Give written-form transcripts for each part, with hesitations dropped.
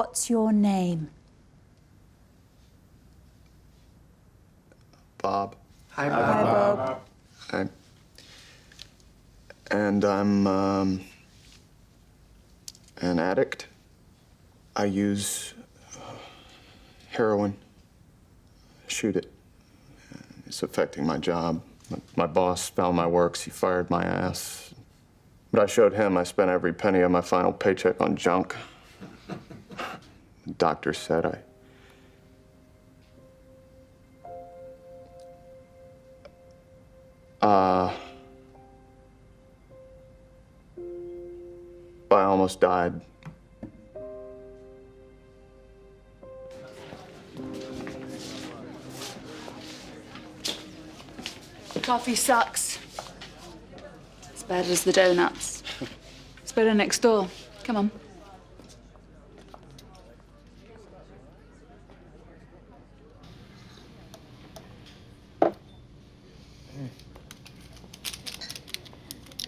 What's your name? Bob. Hi, Hi, Bob. Bob. Hi. And I'm an addict. I use heroin. Shoot it. It's affecting my job. My boss found my works. He fired my ass. But I showed him I spent every penny of my final paycheck on junk. The doctor said I almost died. Coffee sucks. As bad as the donuts. It's better next door. Come on.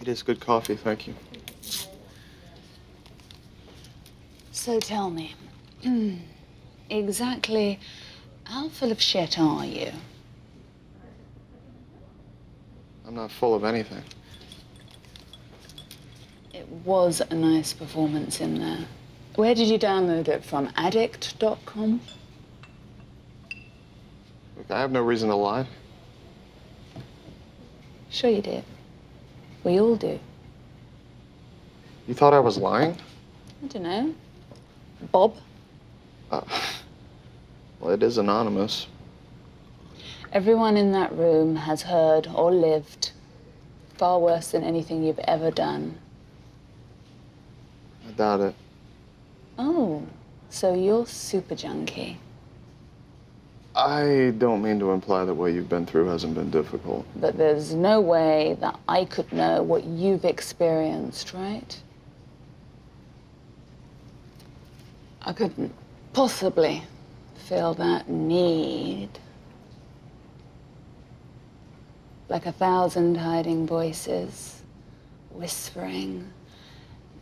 It is good coffee, thank you. So tell me, exactly how full of shit are you? I'm not full of anything. It was a nice performance in there. Where did you download it from? Addict.com? Look, I have no reason to lie. Sure you did. We all do. You thought I was lying? I don't know. Bob? Well, it is anonymous. Everyone in that room has heard or lived far worse than anything you've ever done. I doubt it. Oh, so you're super junkie. I don't mean to imply that what you've been through hasn't been difficult. But there's no way that I could know what you've experienced, right? I couldn't possibly feel that need. Like 1,000 hiding voices, whispering,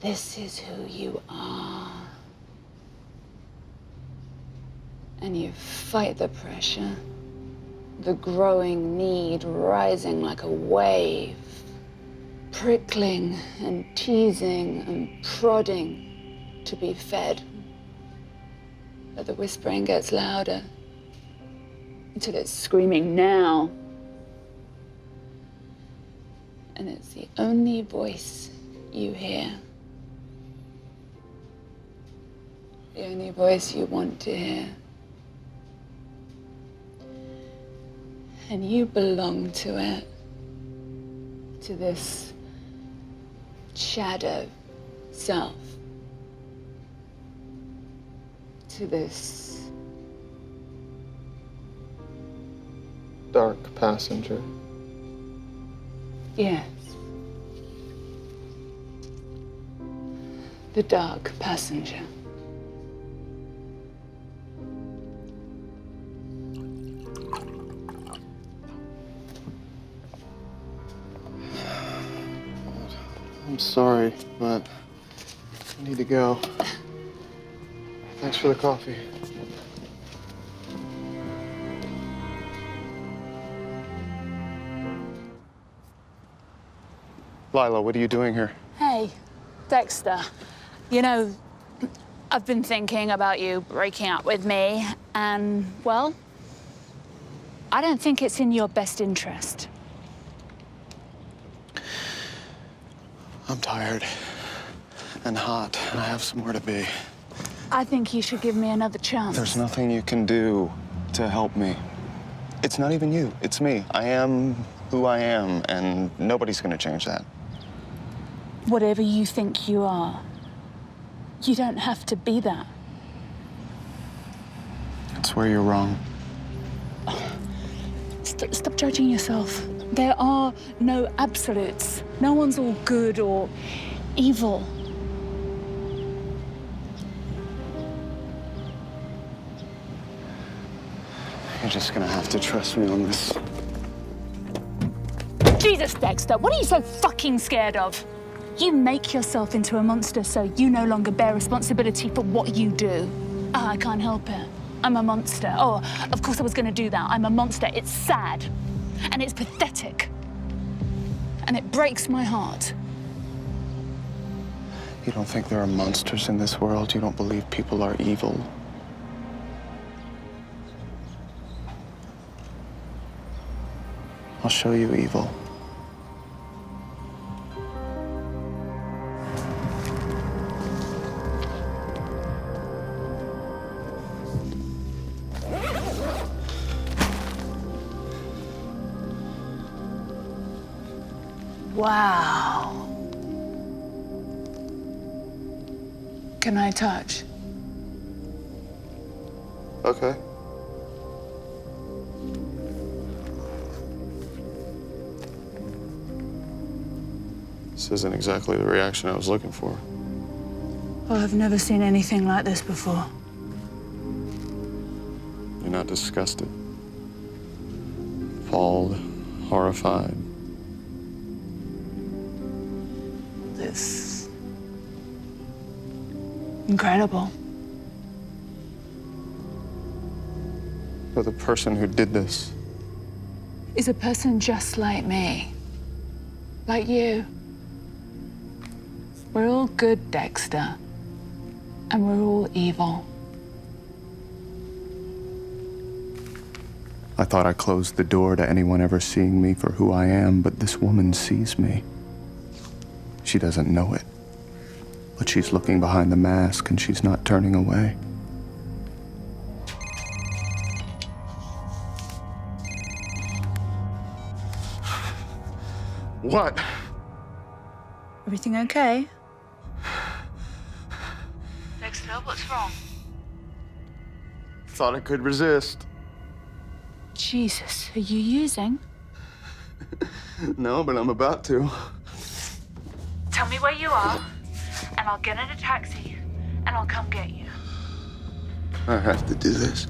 "This is who you are." And you fight the pressure, the growing need rising like a wave, prickling and teasing and prodding to be fed. But the whispering gets louder until it's screaming now. And it's the only voice you hear. The only voice you want to hear. And you belong to it. To this shadow self. To this Dark passenger. yes. The dark passenger. I'm sorry, but I need to go. Thanks for the coffee. Lila, what are you doing here? Hey, Dexter. You know, I've been thinking about you breaking up with me, and, well, I don't think it's in your best interest. I'm tired and hot, and I have somewhere to be. I think you should give me another chance. There's nothing you can do to help me. It's not even you, it's me. I am who I am, and nobody's gonna change that. Whatever you think you are, you don't have to be that. That's where you're wrong. Stop judging yourself. There are no absolutes. No one's all good or evil. You're just gonna have to trust me on this. Jesus, Dexter, what are you so fucking scared of? You make yourself into a monster so you no longer bear responsibility for what you do. Oh, I can't help it. I'm a monster. Oh, of course I was gonna do that. I'm a monster. It's sad. And it's pathetic. And it breaks my heart. You don't think there are monsters in this world? You don't believe people are evil? I'll show you evil. Wow. Can I touch? Okay. This isn't exactly the reaction I was looking for. Oh, I've never seen anything like this before. You're not disgusted, appalled, horrified. This... incredible. But the person who did this Is a person just like me. Like you. We're all good, Dexter. And we're all evil. I thought I closed the door to anyone ever seeing me for who I am, but this woman sees me. She doesn't know it. But she's looking behind the mask and she's not turning away. What? Everything okay? Dexter, what's wrong? Thought I could resist. Jesus, are you using? No, but I'm about to. Tell me where you are, and I'll get in a taxi, and I'll come get you. I have to do this.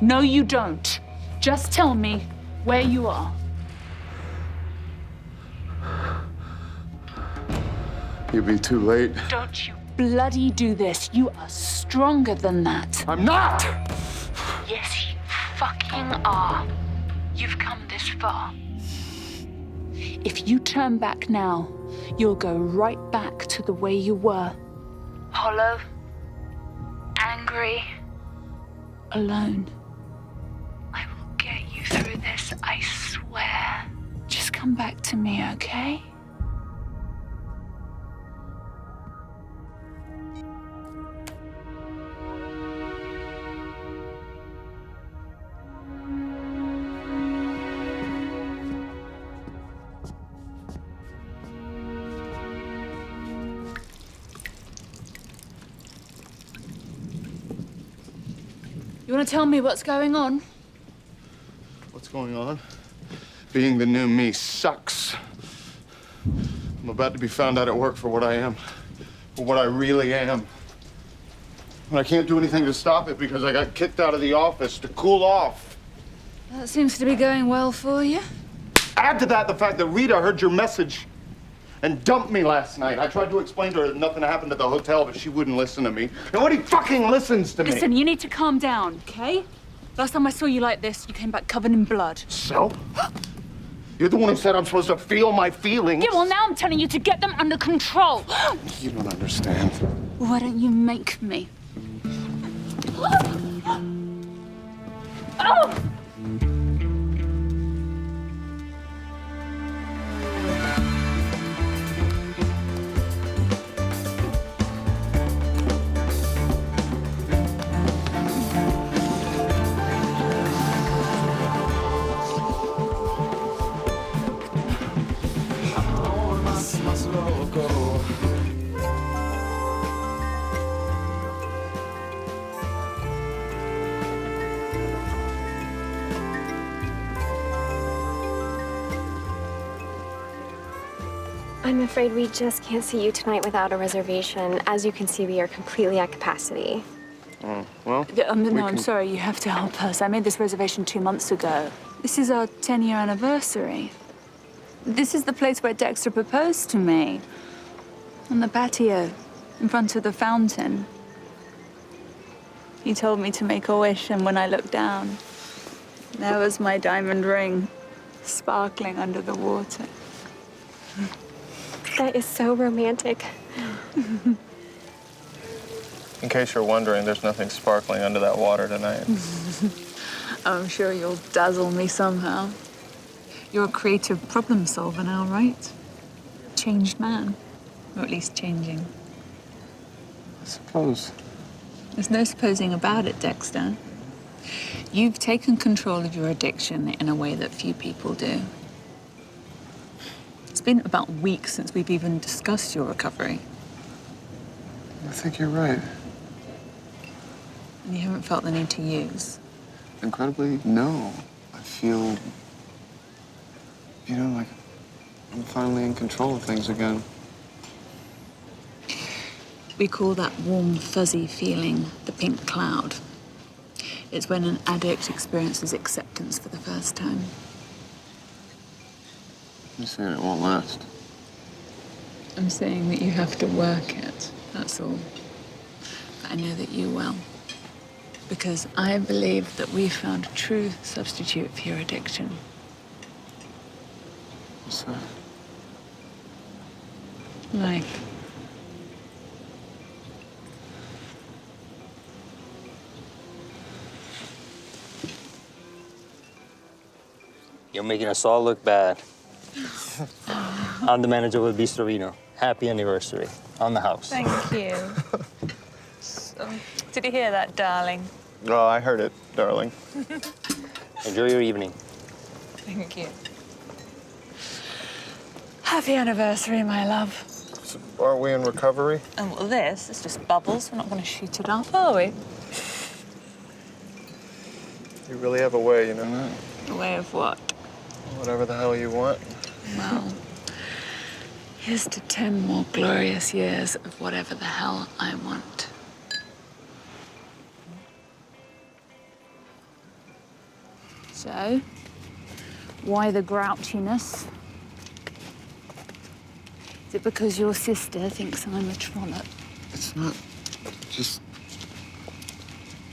No, you don't. Just tell me where you are. You'll be too late. Don't you bloody do this. You are stronger than that. I'm not! Yes, you fucking are. You've come this far. If you turn back now, you'll go right back to the way you were. Hollow, angry, alone. I will get you through this, I swear. Just come back to me, okay? You want to tell me what's going on? What's going on? Being the new me sucks. I'm about to be found out at work for what I am, for what I really am. And I can't do anything to stop it because I got kicked out of the office to cool off. That seems to be going well for you. Add to that the fact that Rita heard your message and dumped me last night. I tried to explain to her that nothing happened at the hotel, but she wouldn't listen to me. Nobody fucking listens to me. Listen, you need to calm down, okay? Last time I saw you like this, you came back covered in blood. So? You're the one who said I'm supposed to feel my feelings. Yeah, well, now I'm telling you to get them under control. You don't understand. Why don't you make me? Oh! I'm afraid we just can't see you tonight without a reservation. As you can see, we are completely at capacity. Well, No, I'm sorry. You have to help us. I made this reservation 2 months ago. This is our 10-year anniversary. This is the place where Dexter proposed to me. On the patio, in front of the fountain. He told me to make a wish, and when I looked down, there was my diamond ring, sparkling under the water. That is so romantic. In case you're wondering, there's nothing sparkling under that water tonight. I'm sure you'll dazzle me somehow. You're a creative problem solver now, right? Changed man. Or at least changing. I suppose. There's no supposing about it, Dexter. You've taken control of your addiction in a way that few people do. It's been about weeks since we've even discussed your recovery. I think you're right. And you haven't felt the need to use. Incredibly, no. I feel, like I'm finally in control of things again. We call that warm, fuzzy feeling the pink cloud. It's when an addict experiences acceptance for the first time. You're saying it won't last. I'm saying that you have to work it, that's all. But I know that you will. Because I believe that we found a true substitute for your addiction. What's that? Life. You're making us all look bad. I'm the manager of Bistro Vino. Happy anniversary. On the house. Thank you. Did you hear that, darling? Oh, I heard it, darling. Enjoy your evening. Thank you. Happy anniversary, my love. So are we in recovery? And well, this is just bubbles. We're not going to shoot it up, are we? You really have a way, you know that? A way of what? Whatever the hell you want. Well, here's to 10 more glorious years of whatever the hell I want. So, why the grouchiness? Is it because your sister thinks I'm a trollop? It's not just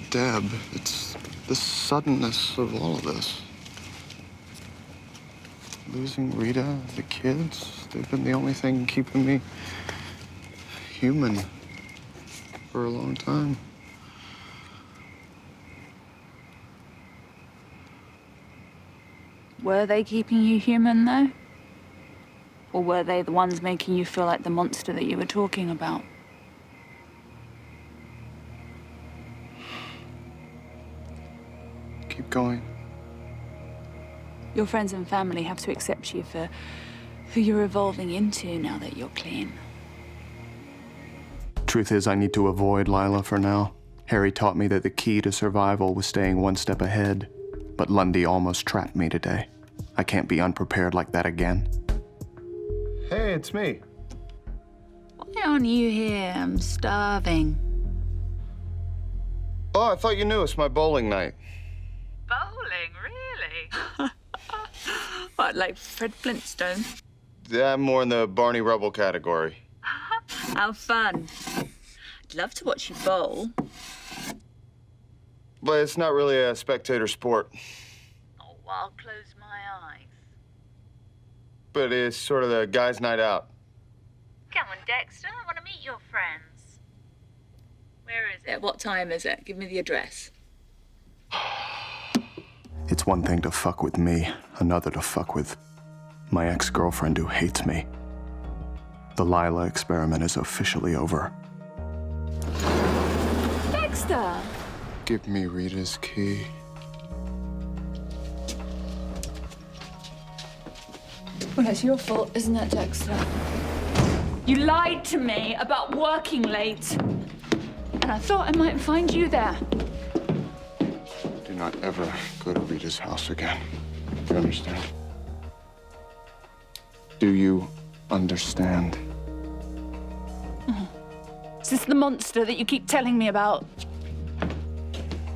Deb. It's the suddenness of all of this. Losing Rita, the kids, they've been the only thing keeping me human for a long time. Were they keeping you human, though? Or were they the ones making you feel like the monster that you were talking about? Keep going. Your friends and family have to accept you for who you're evolving into now that you're clean. Truth is, I need to avoid Lila for now. Harry taught me that the key to survival was staying one step ahead, but Lundy almost trapped me today. I can't be unprepared like that again. Hey, it's me. Why aren't you here? I'm starving. Oh, I thought you knew it's my bowling night. Bowling, really? What, like Fred Flintstone? Yeah, I'm more in the Barney Rubble category. How fun. I'd love to watch you bowl. But it's not really a spectator sport. Oh, I'll close my eyes. But it's sort of the guy's night out. Come on, Dexter. I want to meet your friends. Where is it? What time is it? Give me the address. It's one thing to fuck with me, another to fuck with my ex-girlfriend who hates me. The Lila experiment is officially over. Dexter! Give me Rita's key. Well, it's your fault, isn't it, Dexter? You lied to me about working late. And I thought I might find you there. Do not ever go to Rita's house again. You understand? Do you understand? Is this the monster that you keep telling me about?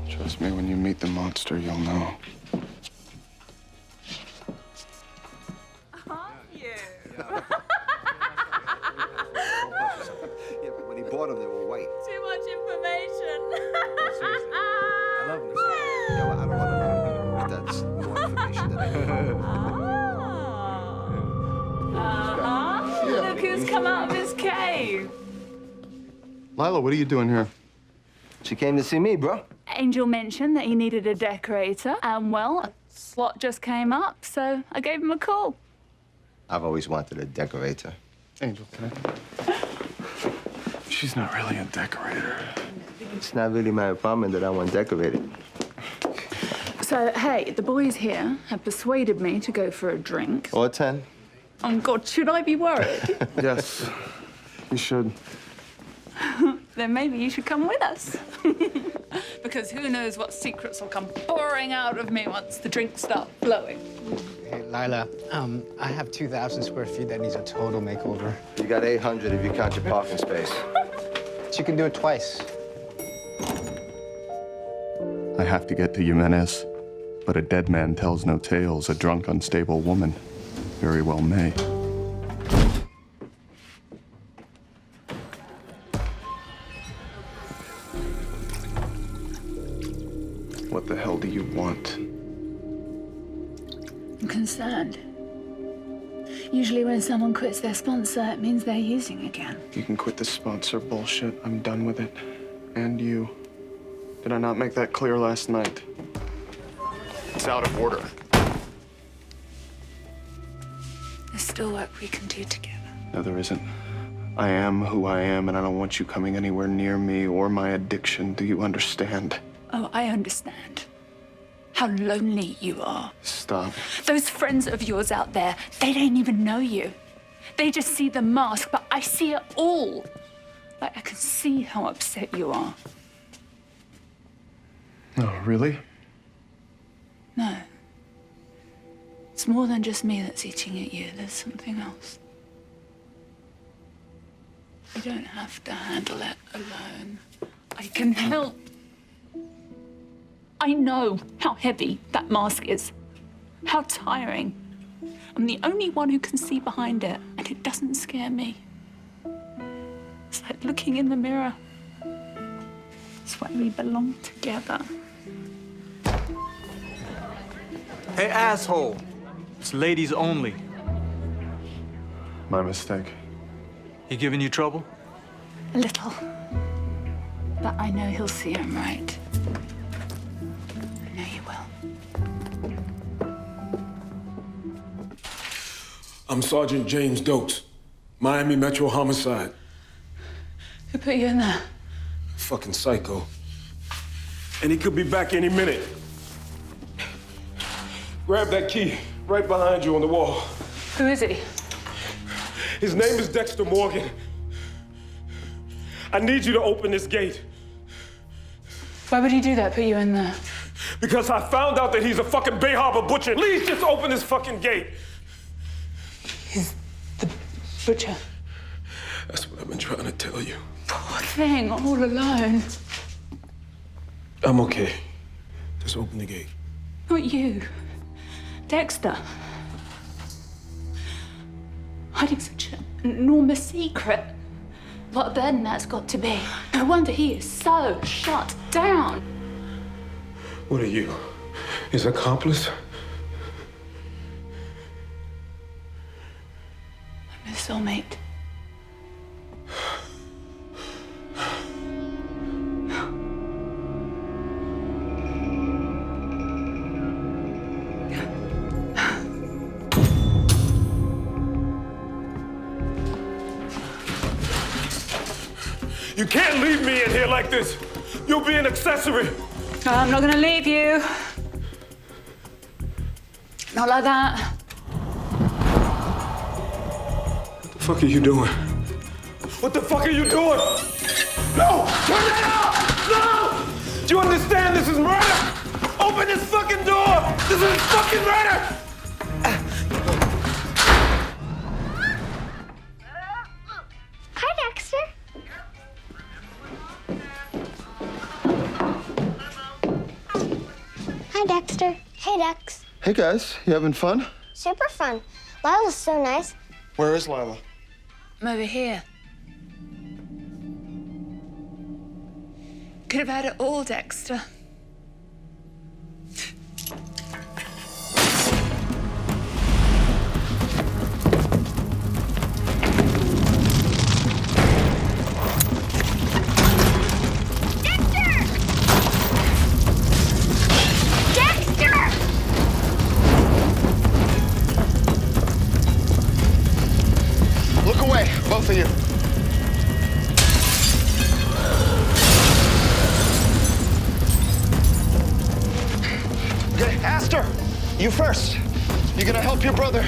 Trust me, when you meet the monster, you'll know. Aren't you? Lila, what are you doing here? She came to see me, bro. Angel mentioned that he needed a decorator, and well, a slot just came up, so I gave him a call. I've always wanted a decorator. Angel, can I? She's not really a decorator. It's not really my apartment that I want decorated. So, hey, the boys here have persuaded me to go for a drink. Or 10. Oh, God, should I be worried? Yes, you should. Then maybe you should come with us. Because who knows what secrets will come pouring out of me once the drinks start flowing. Hey, Lila, I have 2,000 square feet that needs a total makeover. You got 800 if you count your parking space. She can do it twice. I have to get to Jimenez, but a dead man tells no tales. A drunk, unstable woman very well may. What the hell do you want? I'm concerned. Usually when someone quits their sponsor, it means they're using again. You can quit this sponsor bullshit. I'm done with it. And you. Did I not make that clear last night? It's out of order. There's still work we can do together. No, there isn't. I am who I am, and I don't want you coming anywhere near me or my addiction. Do you understand? Oh, I understand. How lonely you are. Stop. Those friends of yours out there, they don't even know you. They just see the mask, but I see it all. Like, I can see how upset you are. Oh, really? No. It's more than just me that's eating at you. There's something else. You don't have to handle it alone. I can help. I know how heavy that mask is, how tiring. I'm the only one who can see behind it, and it doesn't scare me. It's like looking in the mirror. It's why we belong together. Hey, asshole. It's ladies only. My mistake. He giving you trouble? A little. But I know he'll see him right. I know you will. I'm Sergeant James Dokes, Miami Metro Homicide. Who put you in there? Fucking psycho. And he could be back any minute. Grab that key right behind you on the wall. Who is he? His name is Dexter Morgan. I need you to open this gate. Why would he do that, put you in there? Because I found out that he's a fucking Bay Harbor butcher. Please just open this fucking gate. He's the butcher. That's what I've been trying to tell you. Poor thing, all alone. I'm okay. Just open the gate. Not you. Dexter. Hiding such an enormous secret. What a burden that's got to be. No wonder he is so shut down. What are you? His accomplice? I'm his soulmate. You can't leave me in here like this. You'll be an accessory. I'm not gonna leave you. Not like that. What the fuck are you doing? What the fuck are you doing? No! Turn that off! No! Do you understand this is murder? Open this fucking door! This is fucking murder! Hi, Dexter. Hi, Dexter. Hey, Dex. Hey, guys. You having fun? Super fun. Lila's so nice. Where is Lila? I'm over here. Could have had it all, Dexter. You first. You're gonna help your brother.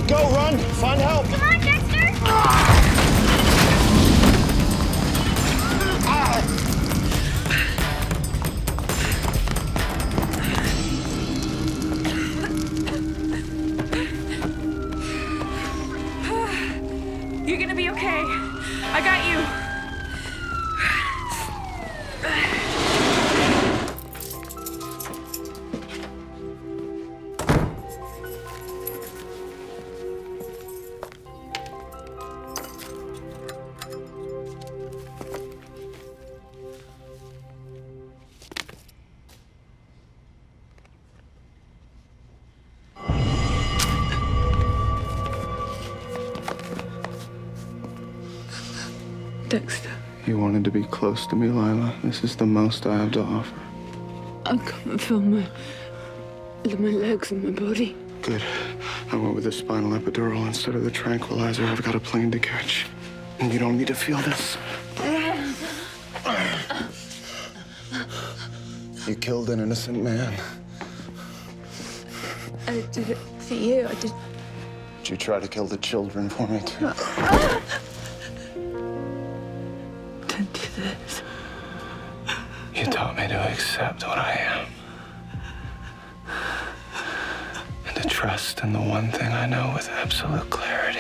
Go, run, find help. Come on, Dexter. You're gonna be okay. I got you. Dexter, You wanted to be close to me, Lila. This is the most I have to offer. I can't feel my legs and my body. Good. I went with the spinal epidural instead of the tranquilizer. I've got a plane to catch. And you don't need to feel this. You killed an innocent man. I did it for you. I did. Did you try to kill the children for me, too? Don't do this. You taught me to accept what I am. And to trust in the one thing I know with absolute clarity.